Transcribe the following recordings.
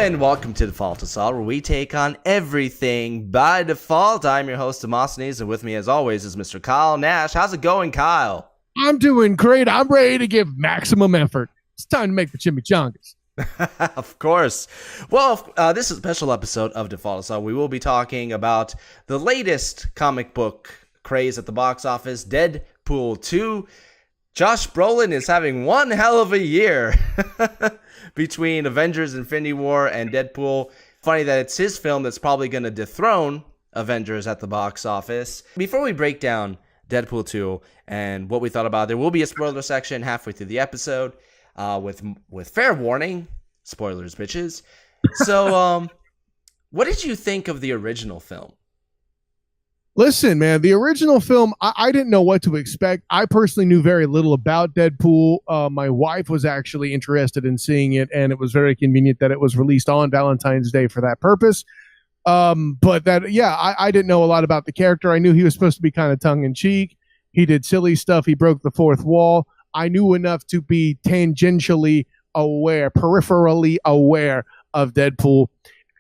and welcome to Default Assault, where we take on everything by default. I'm your host, Demosthenes, and with me, as always, is Mr. Kyle Nash. How's it going, Kyle? I'm doing great. I'm ready to give maximum effort. It's time to make the chimichangas. Of course. Well, this is a special episode of Default Assault. We will be talking about the latest comic book craze at the box office, Deadpool 2. Josh Brolin is having one hell of a year between Avengers Infinity War and Deadpool. Funny that it's his film that's probably going to dethrone Avengers at the box office. Before we break down Deadpool 2 and what we thought about it, there will be a spoiler section halfway through the episode with fair warning. Spoilers, bitches. So, what did you think of the original film? Listen, man, the original film, I didn't know what to expect. I personally knew very little about Deadpool. My wife was actually interested in seeing it, and it was very convenient that it was released on Valentine's Day for that purpose. But I didn't know a lot about the character. I knew he was supposed to be kind of tongue-in-cheek. He did silly stuff. He broke the fourth wall. I knew enough to be tangentially aware, peripherally aware of Deadpool,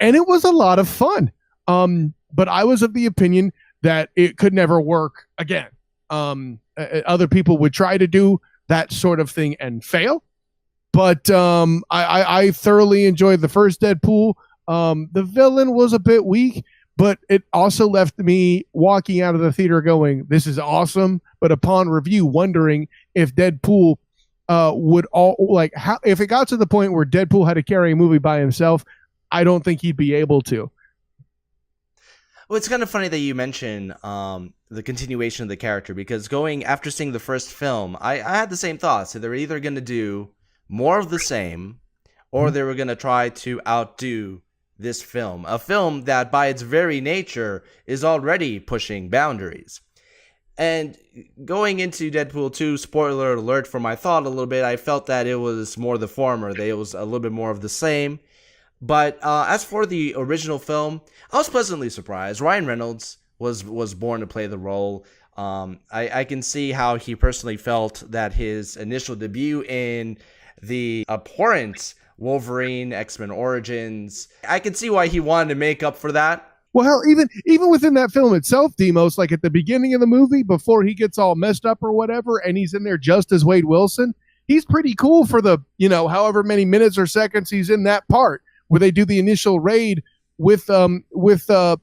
and it was a lot of fun. But I was of the opinion that it could never work again. Other people would try to do that sort of thing and fail. But I thoroughly enjoyed the first Deadpool. The villain was a bit weak, but it also left me walking out of the theater going, this is awesome. But upon review, wondering if Deadpool if it got to the point where Deadpool had to carry a movie by himself, I don't think he'd be able to. Well, it's kind of funny that you mention the continuation of the character, because after seeing the first film, I had the same thoughts. So they were either going to do more of the same, or they were going to try to outdo this film. A film that by its very nature is already pushing boundaries. And going into Deadpool 2, spoiler alert for my thought a little bit, I felt that it was more the former. It was a little bit more of the same. But as for the original film, I was pleasantly surprised. Ryan Reynolds was born to play the role. I can see how he personally felt that his initial debut in the abhorrent Wolverine X-Men Origins, I can see why he wanted to make up for that. Well, hell, even within that film itself, Demos, like at the beginning of the movie, before he gets all messed up or whatever, and he's in there just as Wade Wilson, he's pretty cool for the, however many minutes or seconds he's in that part, where they do the initial raid with that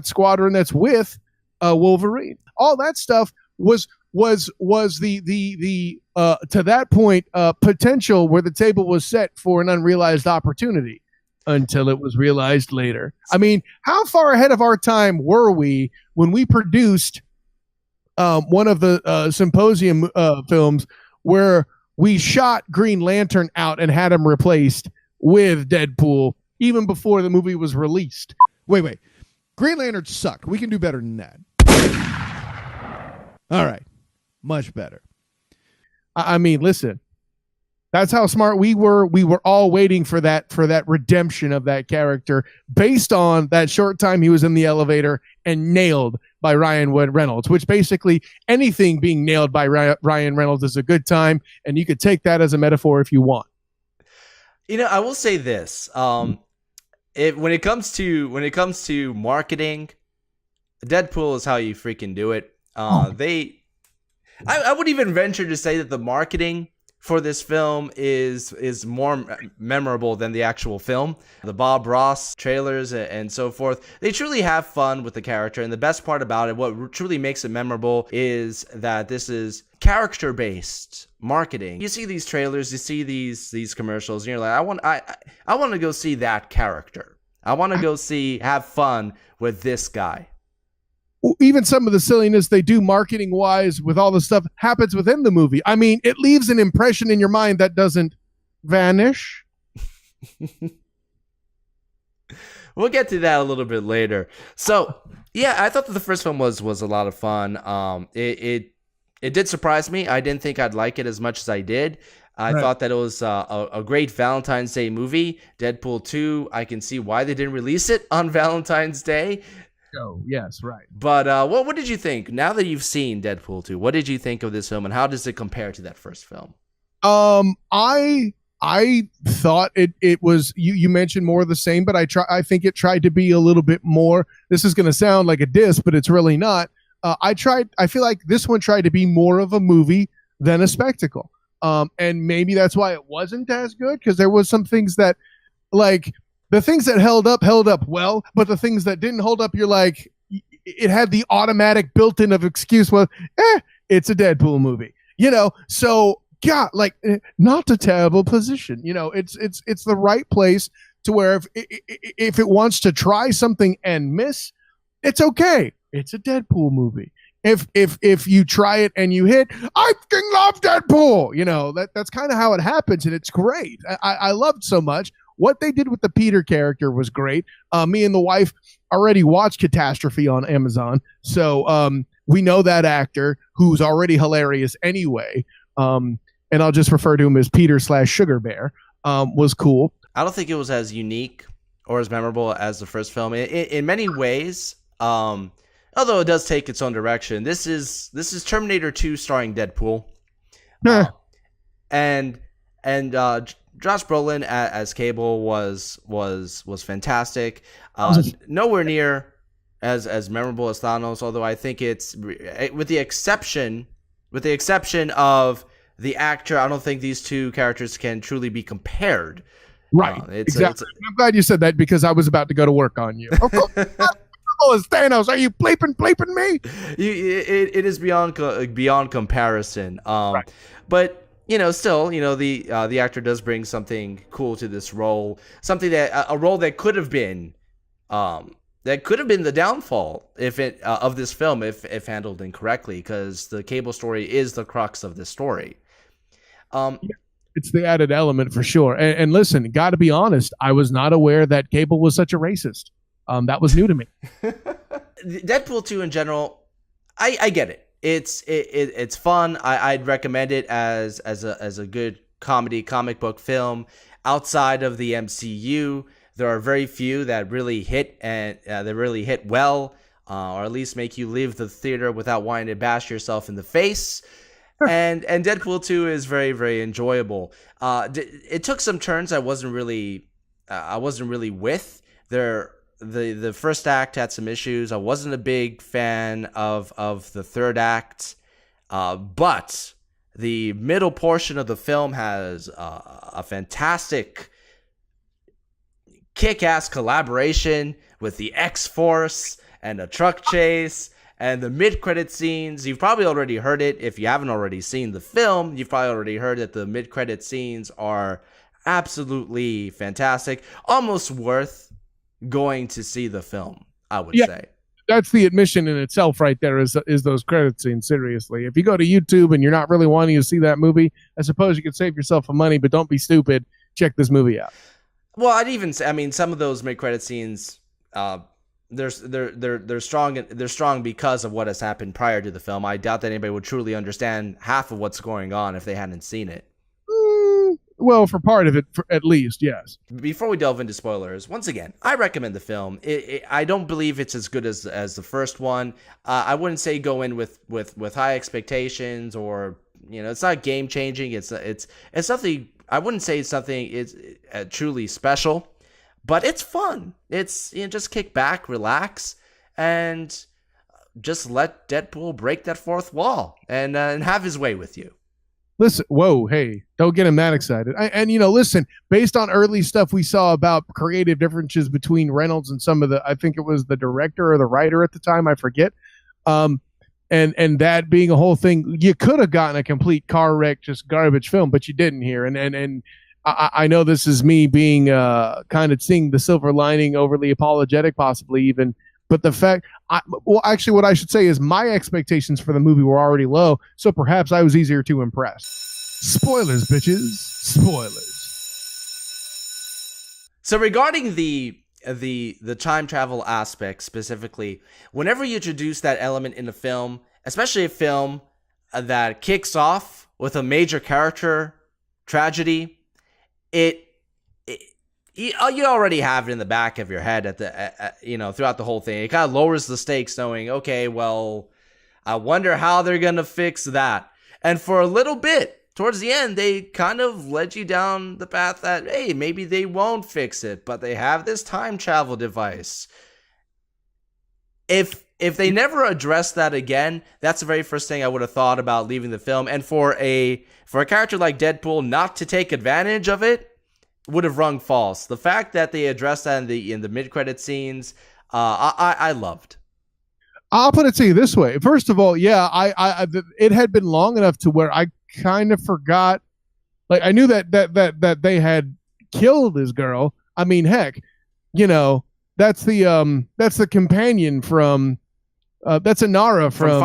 squadron that's with Wolverine. All that stuff was the to that point potential where the table was set for an unrealized opportunity until it was realized later. I mean, how far ahead of our time were we when we produced one of the Symposium films where we shot Green Lantern out and had him replaced with Deadpool even before the movie was released? Wait. Green Lantern sucked. We can do better than that. All right. Much better. I mean, listen, that's how smart we were. We were all waiting for that redemption of that character based on that short time he was in the elevator and nailed by Ryan Reynolds, which basically anything being nailed by Ryan Reynolds is a good time. And you could take that as a metaphor if you want. I will say this: when it comes to marketing, Deadpool is how you freaking do it. I would even venture to say that the marketing for this film is more memorable than the actual film. The Bob Ross trailers and so forth, they truly have fun with the character. And the best part about it, what truly makes it memorable, is that this is character-based marketing. You see these trailers, you see these commercials, and you're like, I want to go see that character. I want to go have fun with this guy. Even some of the silliness they do marketing wise with all the stuff happens within the movie. I mean, it leaves an impression in your mind that doesn't vanish. We'll get to that a little bit later. So yeah, I thought that the first film was a lot of fun. It did surprise me. I didn't think I'd like it as much as I did. I thought that it was a great Valentine's Day movie. Deadpool 2, I can see why they didn't release it on Valentine's Day. Oh, yes, right. But what did you think? Now that you've seen Deadpool 2, what did you think of this film, and how does it compare to that first film? I I thought it was you mentioned more of the same, but I think it tried to be a little bit more. This is going to sound like a diss, but it's really not. I feel like this one tried to be more of a movie than a spectacle. And maybe that's why it wasn't as good, because there was some things that, like, the things that held up well, but the things that didn't hold up, you're like, it had the automatic built-in of excuse. Well, it's a Deadpool movie, so God, like, not a terrible position. It's the right place to where if it wants to try something and miss, it's okay. It's a Deadpool movie. If you try it and you hit, I fucking love Deadpool. That's kind of how it happens, and it's great. I loved so much. What they did with the Peter character was great. Me and the wife already watched Catastrophe on Amazon, so we know that actor, who's already hilarious anyway. And I'll just refer to him as Peter/Sugar Bear, was cool. I don't think it was as unique or as memorable as the first film. In many ways, although it does take its own direction. This is Terminator 2 starring Deadpool. And Josh Brolin as Cable was fantastic. Nowhere near as memorable as Thanos, although I think it's, with the exception of the actor, I don't think these two characters can truly be compared. Right. Exactly. I'm glad you said that, because I was about to go to work on you. It's Thanos. Are you bleeping me? It is beyond comparison. Right. But still, the actor does bring something cool to this role. Something a role that could have been the downfall of this film if handled incorrectly, because the Cable story is the crux of this story. It's the added element for sure. And listen, got to be honest, I was not aware that Cable was such a racist. That was new to me. Deadpool 2 in general, I get it. It's fun. I'd recommend it as a good comic book film outside of the MCU. There are very few that really hit, and they really hit well, or at least make you leave the theater without wanting to bash yourself in the face. And Deadpool 2 is very, very enjoyable. It took some turns I wasn't really with. The first act had some issues. I wasn't a big fan of the third act, but the middle portion of the film has a fantastic kick-ass collaboration with the X-Force and a truck chase. And the mid-credit scenes, you've probably already heard it. If you haven't already seen the film, you've probably already heard that the mid-credit scenes are absolutely fantastic. Almost worth going to see the film, I would say. That's the admission in itself right there, is those credit scenes, seriously. If you go to YouTube and you're not really wanting to see that movie, I suppose you could save yourself some money, but don't be stupid. Check this movie out. Well, I'd even say, some of those mid-credit scenes, they're strong. They're strong because of what has happened prior to the film. I doubt that anybody would truly understand half of what's going on if they hadn't seen it. Well, for part of it, at least, yes. Before we delve into spoilers, once again, I recommend the film. I don't believe it's as good as the first one. I wouldn't say go in with high expectations, or it's not game changing. It's something. I wouldn't say it's something. It's truly special. But it's fun. It's just kick back, relax, and just let Deadpool break that fourth wall and have his way with you. Listen, whoa, hey, don't get him that excited. Listen, based on early stuff we saw about creative differences between Reynolds and some of the, I think it was the director or the writer at the time, I forget. And that being a whole thing, you could have gotten a complete car wreck, just garbage film, but you didn't here. And I know this is me being kind of seeing the silver lining, overly apologetic, possibly even. But the fact, actually, what I should say is my expectations for the movie were already low, so perhaps I was easier to impress. Spoilers, bitches. Spoilers. So regarding the time travel aspect specifically, whenever you introduce that element in a film, especially a film that kicks off with a major character tragedy, you already have it in the back of your head throughout the whole thing. It kind of lowers the stakes, knowing, okay, well, I wonder how they're gonna fix that. And for a little bit towards the end, they kind of led you down the path that, hey, maybe they won't fix it, but they have this time travel device. If they never address that again, that's the very first thing I would have thought about leaving the film. And for a character like Deadpool not to take advantage of it would have rung false. The fact that they addressed that in the mid-credit scenes, I loved. I'll put it to you this way. First of all, yeah, it had been long enough to where I kind of forgot. Like, I knew that they had killed this girl. I mean, heck, that's the companion from that's Inara from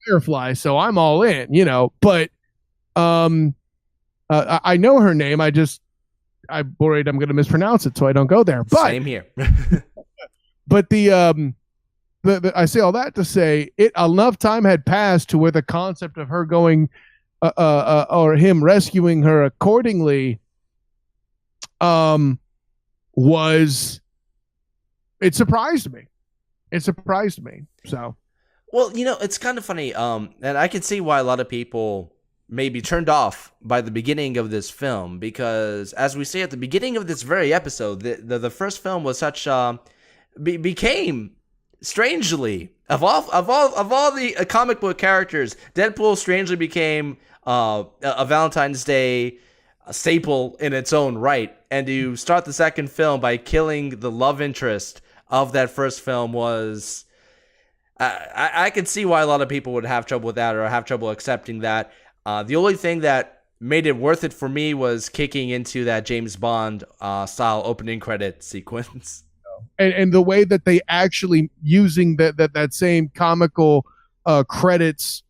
Firefly. So I'm all in, But I know her name. I'm worried I'm going to mispronounce it, so I don't go there. But same here. But I say all that to say enough time had passed to where the concept of her going or him rescuing her accordingly it surprised me. So, well, it's kind of funny. And I can see why a lot of people may be turned off by the beginning of this film, because as we say at the beginning of this very episode, the first film was such became strangely of all the comic book characters, Deadpool strangely became a Valentine's Day staple in its own right. And to start the second film by killing the love interest of that first film was, I could see why a lot of people would have trouble with that or have trouble accepting that. The only thing that made it worth it for me was kicking into that James Bond style opening credit sequence. And the way that they actually using that same comical credits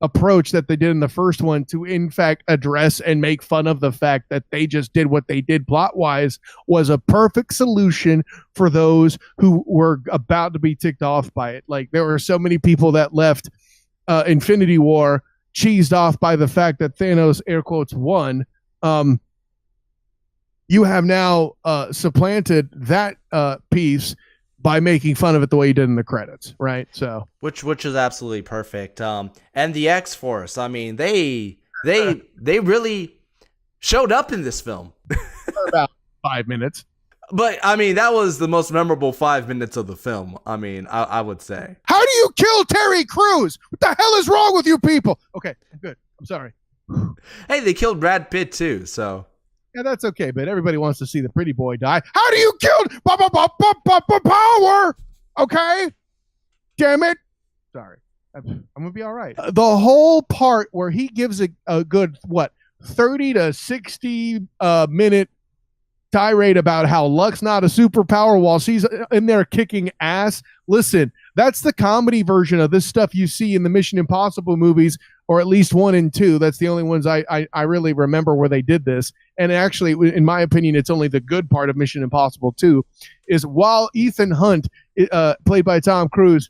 approach that they did in the first one to in fact address and make fun of the fact that they just did what they did plot wise was a perfect solution for those who were about to be ticked off by it. Like, there were so many people that left Infinity War cheesed off by the fact that Thanos air quotes won. You have now supplanted that piece by making fun of it the way you did in the credits, right? So, which is absolutely perfect. And the X-Force, I mean, they really showed up in this film for about 5 minutes. But I mean, that was the most memorable 5 minutes of the film. I mean, I would say. How do you kill Terry Crews? What the hell is wrong with you people? Okay, I'm good. I'm sorry. Hey, they killed Brad Pitt too, so. Yeah, that's okay, but everybody wants to see the pretty boy die. How do you kill power? Okay? Damn it. Sorry. I'm going to be all right. The whole part where he gives a good, 30 to 60 minute tirade about how Luck's not a superpower while she's in there kicking ass. Listen, that's the comedy version of this stuff you see in the Mission Impossible movies, or at least 1 and 2. That's the only ones I really remember where they did this. And actually, in my opinion, it's only the good part of Mission Impossible 2, is while Ethan Hunt, played by Tom Cruise,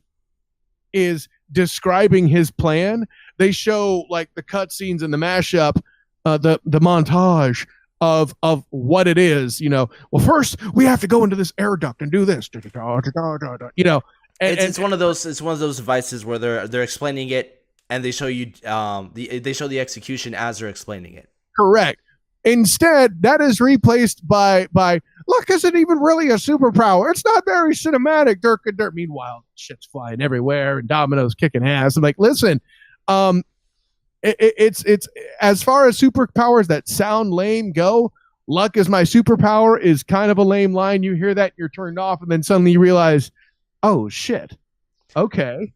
is describing his plan, they show like the cutscenes and the mashup, the montage of what it is. Well, first we have to go into this air duct and do this. It's one of those devices where they're explaining it and they show you they show the execution as they're explaining it. Correct. Instead, that is replaced by Luck isn't even really a superpower. It's not very cinematic. Dirk and dirt. Meanwhile, shit's flying everywhere and Domino's kicking ass. I'm like, listen, it's as far as superpowers that sound lame go, Luck is my superpower is kind of a lame line. You hear that, you're turned off, and then suddenly you realize, oh shit, okay,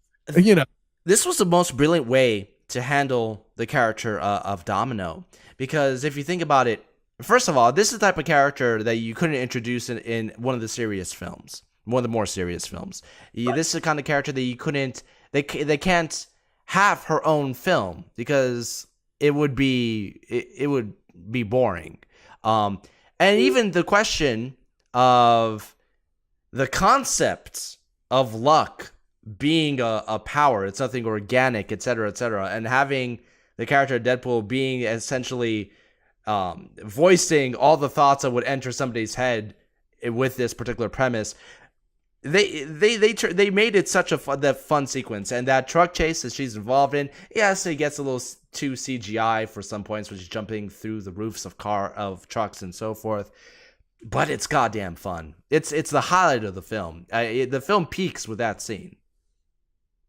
This was the most brilliant way to handle the character of Domino, because if you think about it, first of all, this is the type of character that you couldn't introduce in one of the serious films, one of the more serious films. Right. This is the kind of character that you couldn't, they can't have her own film because it would be boring. And even the question of the concept of luck being a power, it's something organic, etc., and having the character of Deadpool being essentially voicing all the thoughts that would enter somebody's head with this particular premise, they made it such a fun sequence, and that truck chase that she's involved in. Yes, it gets a little too CGI for some points when she's jumping through the roofs of trucks and so forth. But it's goddamn fun. It's the highlight of the film. The film peaks with that scene.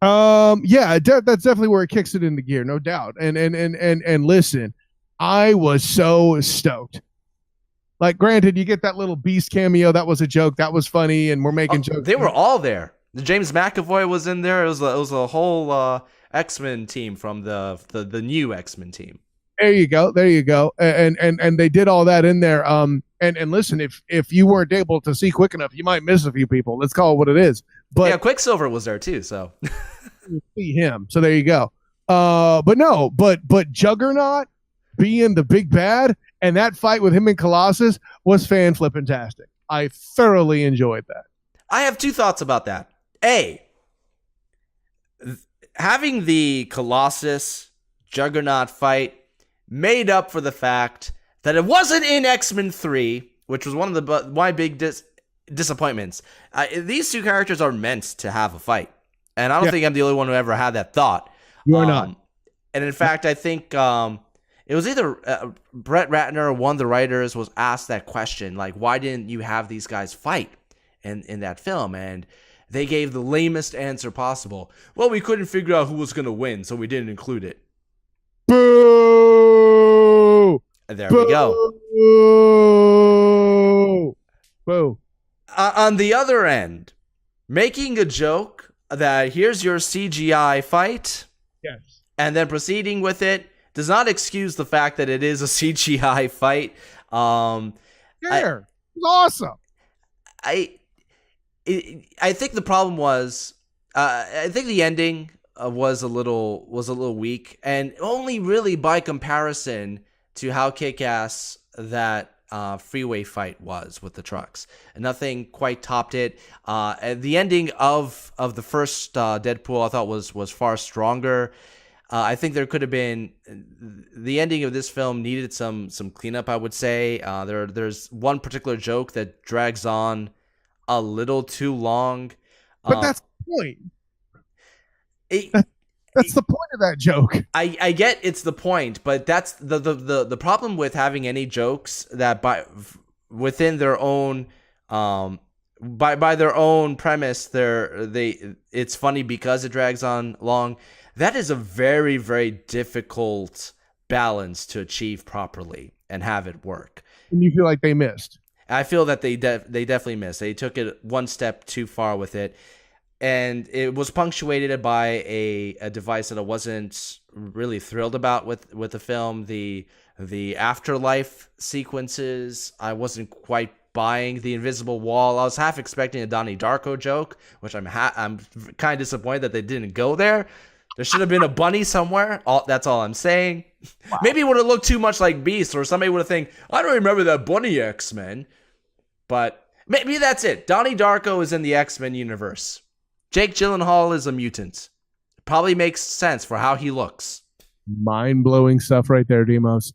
Yeah, that's definitely where it kicks it into gear, no doubt. And listen, I was so stoked. Like, granted, you get that little Beast cameo. That was a joke. That was funny, and we're making jokes. They were all there. James McAvoy was in there. It was a whole X-Men team from the new X-Men team. There you go. And they did all that in there. And listen, if you weren't able to see quick enough, you might miss a few people. Let's call it what it is. But yeah, Quicksilver was there too. So see him. So there you go. But Juggernaut being the big bad. And that fight with him and Colossus was fan-flippin-tastic. I thoroughly enjoyed that. I have two thoughts about that. A, having the Colossus Juggernaut fight made up for the fact that it wasn't in X-Men 3, which was one of my big disappointments. These two characters are meant to have a fight. And I don't think I'm the only one who ever had that thought. You are not. And in fact, I think... it was either Brett Ratner or one of the writers was asked that question, like, why didn't you have these guys fight in that film? And they gave the lamest answer possible. Well, we couldn't figure out who was going to win, so we didn't include it. Boo! And there we go. Boo. On the other end, making a joke that here's your CGI fight, yes, and then proceeding with it, does not excuse the fact that it is a CGI fight. It's awesome. I think the problem was, I think the ending was a little weak, and only really by comparison to how kick-ass that freeway fight was with the trucks. And nothing quite topped it. The ending of the first Deadpool I thought was far stronger. I think there could have been the ending of this film needed some cleanup, I would say. There's one particular joke that drags on a little too long. But that's the point. That's the point of that joke. I get it's the point, but that's the problem with having any jokes that within their own by their own premise it's funny because it drags on long. That is a very, very difficult balance to achieve properly and have it work. And you feel like they missed. I feel that they definitely missed. They took it one step too far with it. And it was punctuated by a device that I wasn't really thrilled about with the film. The afterlife sequences, I wasn't quite buying. The invisible wall, I was half expecting a Donnie Darko joke, which I'm kind of disappointed that they didn't go there. There should have been a bunny somewhere. That's all I'm saying. Wow. Maybe it would have looked too much like Beast, or somebody would have think, I don't remember that bunny X-Men. But maybe that's it. Donnie Darko is in the X-Men universe. Jake Gyllenhaal is a mutant. Probably makes sense for how he looks. Mind-blowing stuff right there, Demos.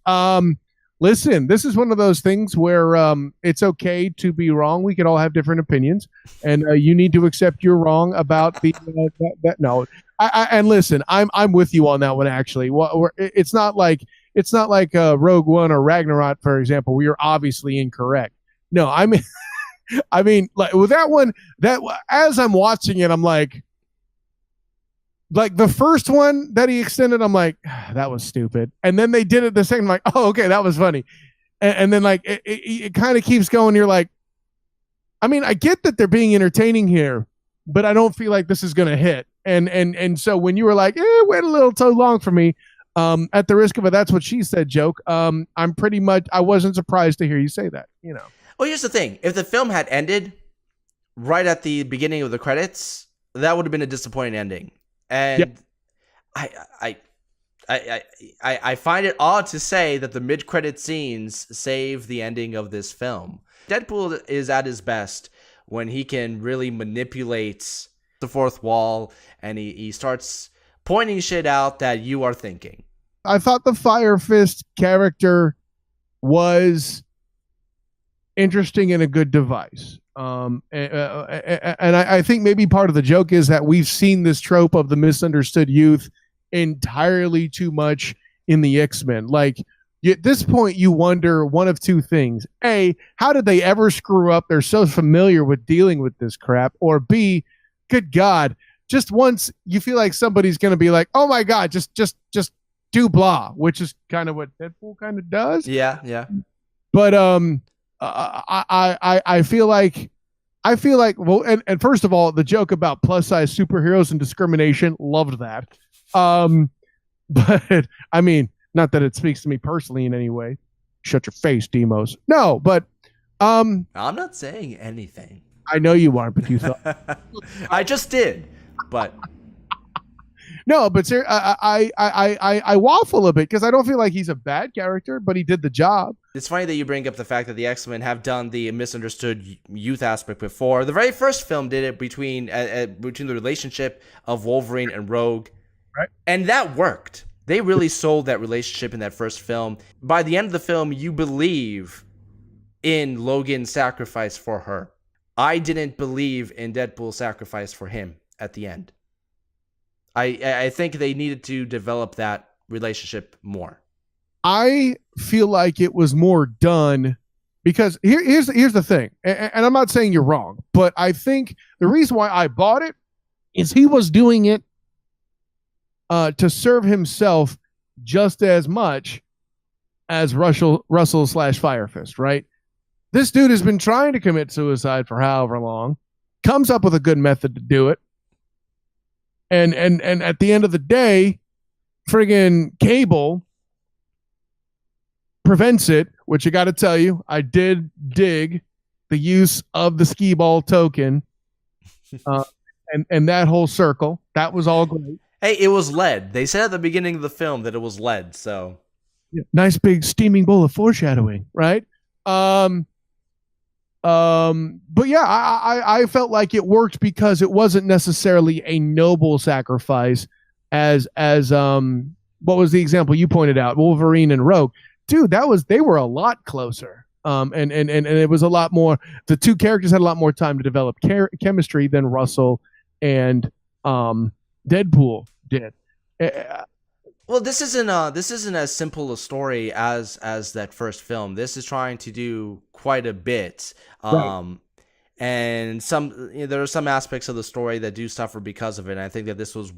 Listen, this is one of those things where it's okay to be wrong. We can all have different opinions, and you need to accept you're wrong about the no. And listen, I'm with you on that one. Actually, it's not like Rogue One or Ragnarok, for example. We are obviously incorrect. No, I mean, like with that one, that as I'm watching it, I'm like the first one that he extended, I'm like, that was stupid. And then they did it the second, I'm like, oh, okay, that was funny. And then like it kind of keeps going. You're like, I mean, I get that they're being entertaining here, but I don't feel like this is going to hit. And so when you were like, wait a little too long for me, at the risk of a that's what she said joke, I wasn't surprised to hear you say that, you know. Well, here's the thing. If the film had ended right at the beginning of the credits, that would have been a disappointing ending. And yeah. I find it odd to say that the mid-credit scenes save the ending of this film. Deadpool is at his best when he can really manipulate the fourth wall and he starts pointing shit out that you are thinking. I thought the Fire Fist character was interesting and a good device. And I think maybe part of the joke is that we've seen this trope of the misunderstood youth entirely too much in the X-Men. Like, at this point, you wonder one of two things. A, how did they ever screw up? They're so familiar with dealing with this crap. Or B, good God, just once you feel like somebody's going to be like, oh my God, just do blah, which is kind of what Deadpool kind of does. Yeah. But I feel like well, and first of all, the joke about plus size superheroes and discrimination, loved that. But I mean, not that it speaks to me personally in any way. Shut your face, Demos. No, but I'm not saying anything. I know you aren't, but you thought I just did. But no, but I waffle a bit because I don't feel like he's a bad character, but he did the job. It's funny that you bring up the fact that the X-Men have done the misunderstood youth aspect before. The very first film did it between the relationship of Wolverine and Rogue, right? And that worked. They really sold that relationship in that first film. By the end of the film, you believe in Logan's sacrifice for her. I didn't believe in Deadpool's sacrifice for him at the end. I think they needed to develop that relationship more. I feel like it was more done because here's the thing, and I'm not saying you're wrong, but I think the reason why I bought it is he was doing it to serve himself just as much as Russell / Fire Fist, right? This dude has been trying to commit suicide for however long, comes up with a good method to do it, and at the end of the day, friggin' Cable prevents it, which I got to tell you, I did dig the use of the skee ball token, and that whole circle. That was all great. Hey, it was lead. They said at the beginning of the film that it was lead, so yeah, nice big steaming bowl of foreshadowing, right? But yeah, I felt like it worked because it wasn't necessarily a noble sacrifice as what was the example you pointed out, Wolverine and Rogue. Dude, they were a lot closer. And it was a lot more, the two characters had a lot more time to develop chemistry than Russell and Deadpool did. Well, this isn't as simple a story as that first film. This is trying to do quite a bit. Right. And there are some aspects of the story that do suffer because of it. And I think that this was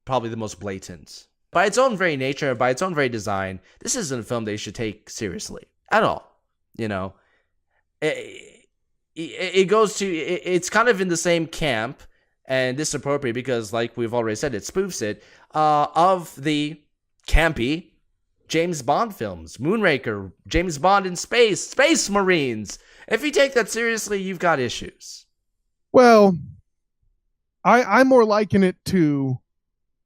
probably the most blatant. By its own very nature, by its own very design, this isn't a film that you should take seriously at all. You know, it goes to, it's kind of in the same camp, and this is appropriate because, like we've already said, it spoofs it, of the campy James Bond films. Moonraker, James Bond in space, Space Marines. If you take that seriously, you've got issues. Well, I more liken it to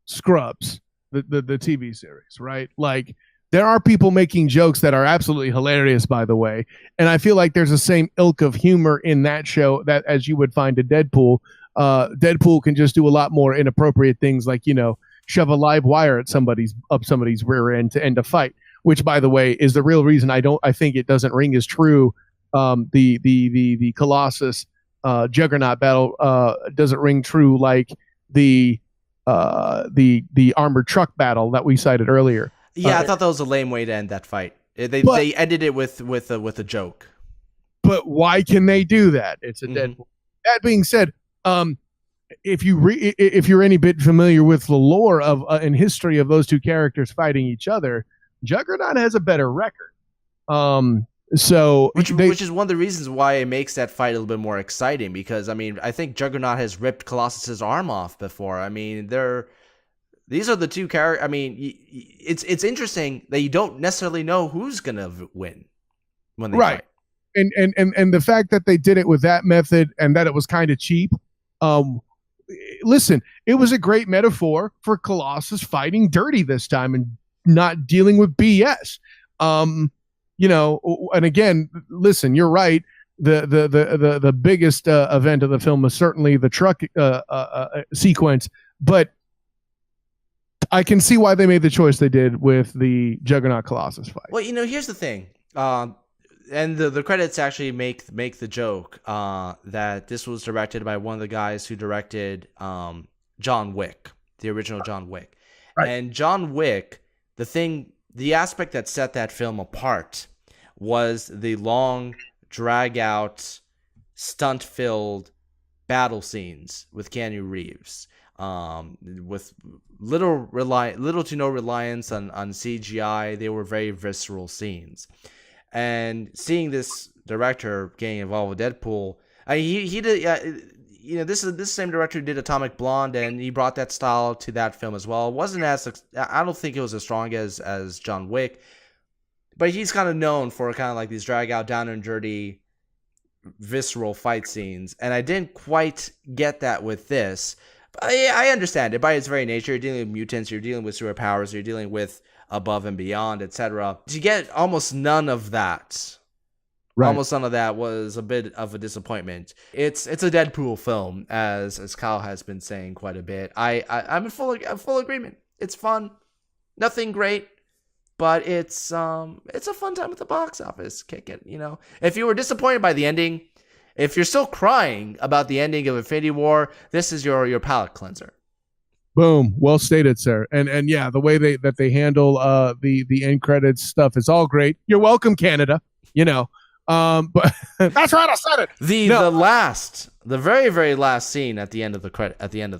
Scrubs, the TV series, right? Like, there are people making jokes that are absolutely hilarious, by the way, and I feel like there's the same ilk of humor in that show that as you would find in Deadpool. Deadpool can just do a lot more inappropriate things, like, you know, shove a live wire at somebody's rear end to end a fight, which, by the way, is the real reason I think it doesn't ring as true. The Colossus Juggernaut battle doesn't ring true like the armored truck battle that we cited earlier. Yeah, I thought that was a lame way to end that fight. They ended it with a joke. But why can they do that? It's a Deadpool. That being said, if you're any bit familiar with the lore of and history of those two characters fighting each other, Juggernaut has a better record. Which is one of the reasons why it makes that fight a little bit more exciting, because I mean, I think Juggernaut has ripped Colossus's arm off before. I mean, these are the two characters. I mean, it's interesting that you don't necessarily know who's gonna win when they fight. And the fact that they did it with that method and that it was kind of cheap. Listen, it was a great metaphor for Colossus fighting dirty this time and not dealing with BS. You know, and again, listen, you're right. The biggest event of the film was certainly the truck sequence, but I can see why they made the choice they did with the Juggernaut Colossus fight. Well, you know, here's the thing. and the credits actually make the joke that this was directed by one of the guys who directed John Wick, the original John Wick. Right. And John Wick, the aspect that set that film apart was the long, drag out, stunt filled battle scenes with Keanu Reeves, with little to no reliance on CGI. They were very visceral scenes. And seeing this director getting involved with Deadpool, he did, this is this same director who did Atomic Blonde, and he brought that style to that film as well. It wasn't I don't think it was as strong as John Wick, but he's kind of known for kind of like these drag out, down and dirty, visceral fight scenes, and I didn't quite get that with this. But I understand it by its very nature. You're dealing with mutants, you're dealing with superpowers, you're dealing with above and beyond, etc. You get almost none of that. Right. Almost none of that was a bit of a disappointment. It's a Deadpool film, as Kyle has been saying quite a bit. I'm in full agreement. It's fun, nothing great, but it's a fun time at the box office. Kick it, If you were disappointed by the ending, if you're still crying about the ending of Infinity War, this is your palate cleanser. Boom. Well stated, sir. And yeah, the way that they handle the end credits stuff is all great. You're welcome, Canada. But that's right, I said it. The very, very last scene at the end of the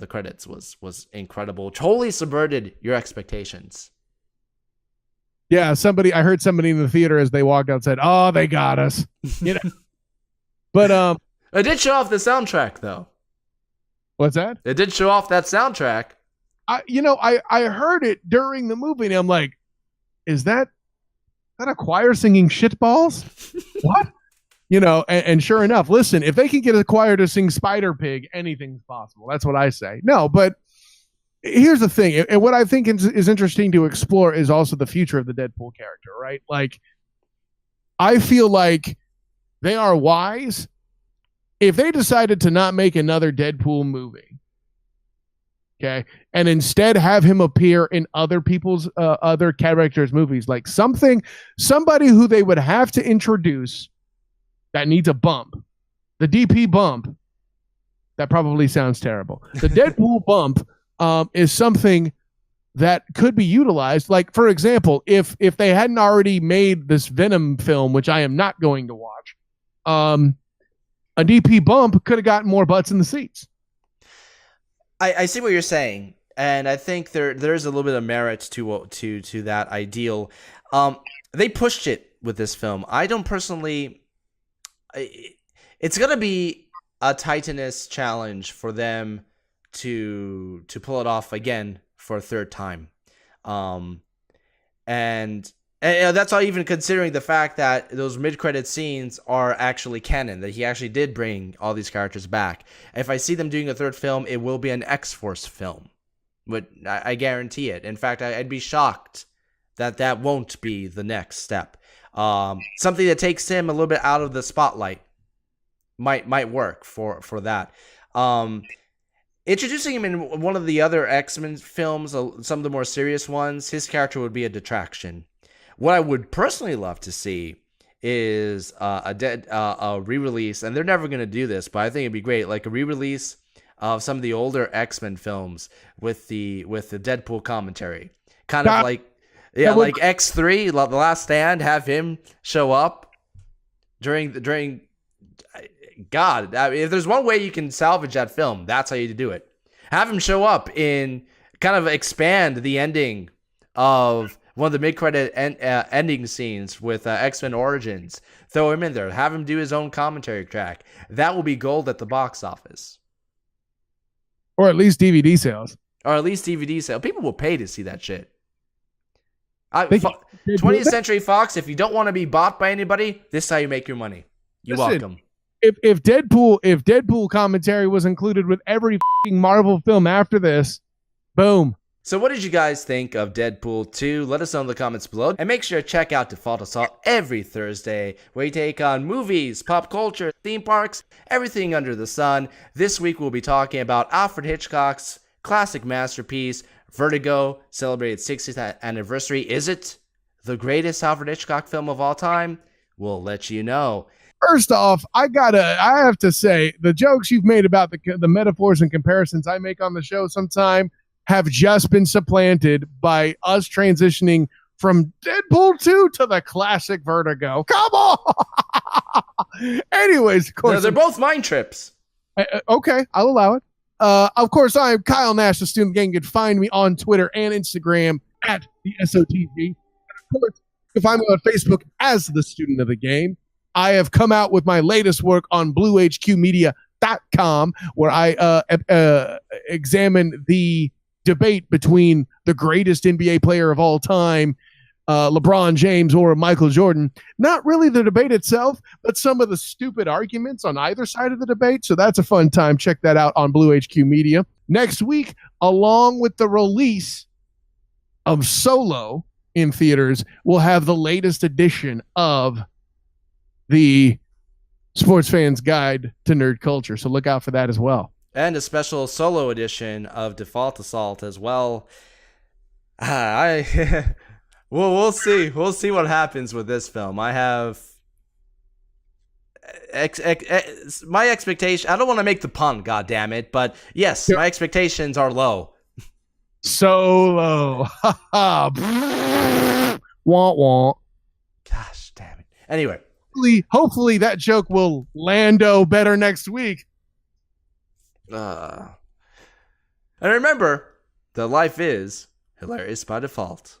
credits was incredible. Totally subverted your expectations. Yeah, I heard somebody in the theater as they walked out said, "Oh, they got us." But it did show off the soundtrack though. What's that? It did show off that soundtrack. I heard it during the movie, and I'm like, is that a choir singing shitballs? What? And sure enough, listen, if they can get a choir to sing Spider Pig, anything's possible. That's what I say. No, but here's the thing. And what I think is interesting to explore is also the future of the Deadpool character, right? Like, I feel like they are wise if they decided to not make another Deadpool movie, okay, and instead have him appear in other people's other characters' movies, like somebody who they would have to introduce that needs a bump. The DP bump, that probably sounds terrible. The Deadpool bump is something that could be utilized. Like, for example, if they hadn't already made this Venom film, which I am not going to watch, a DP bump could have gotten more butts in the seats. I see what you're saying, and I think there's a little bit of merit to that ideal. They pushed it with this film. I don't personally. It's gonna be a titanous challenge for them to pull it off again for a third time, and that's not even considering the fact that those mid-credit scenes are actually canon, that he actually did bring all these characters back. If I see them doing a third film, it will be an X-Force film. But I guarantee it. In fact, I'd be shocked that won't be the next step. Something that takes him a little bit out of the spotlight might work for that. Introducing him in one of the other X-Men films, some of the more serious ones, his character would be a detraction. What I would personally love to see is a re-release, and they're never going to do this, but I think it'd be great, like a re-release of some of the older X-Men films with the Deadpool commentary, kind of like X3, The Last Stand. Have him show up during. God, I mean, if there's one way you can salvage that film, that's how you do it. Have him show up in, kind of expand the ending of one of the mid-credit ending scenes with X-Men Origins. Throw him in there. Have him do his own commentary track. That will be gold at the box office. Or at least DVD sales. People will pay to see that shit. 20th Century Fox, if you don't want to be bought by anybody, this is how you make your money. You're welcome. If Deadpool commentary was included with every fucking Marvel film after this, boom. So what did you guys think of Deadpool 2? Let us know in the comments below. And make sure to check out Default Assault every Thursday, where we take on movies, pop culture, theme parks, everything under the sun. This week we'll be talking about Alfred Hitchcock's classic masterpiece, Vertigo, celebrated 60th anniversary. Is it the greatest Alfred Hitchcock film of all time? we'll let you know. First off, I have to say the jokes you've made about the metaphors and comparisons I make on the show sometime have just been supplanted by us transitioning from Deadpool 2 to the classic Vertigo. Come on. Anyways, of course, They're both mind trips. Okay, I'll allow it. Of course, I am Kyle Nash, the Student Gang. You can find me on Twitter and Instagram at the SOTG. And of course, you can find me on Facebook as the Student of the Game. I have come out with my latest work on BlueHQmedia.com, where I examine the debate between the greatest NBA player of all time, LeBron James or Michael Jordan. Not really the debate itself, but some of the stupid arguments on either side of the debate. So that's a fun time. Check that out on Blue HQ Media. Next week, along with the release of Solo in theaters, we'll have the latest edition of the Sports Fans Guide to Nerd Culture. So look out for that as well. And a special Solo edition of Default Assault as well. We'll see. We'll see what happens with this film. I have my expectation. I don't want to make the pun, God damn it, but yes, my expectations are low. Solo. Wah wah. Gosh damn it. Anyway. Hopefully that joke will lando better next week. And remember that life is hilarious by default.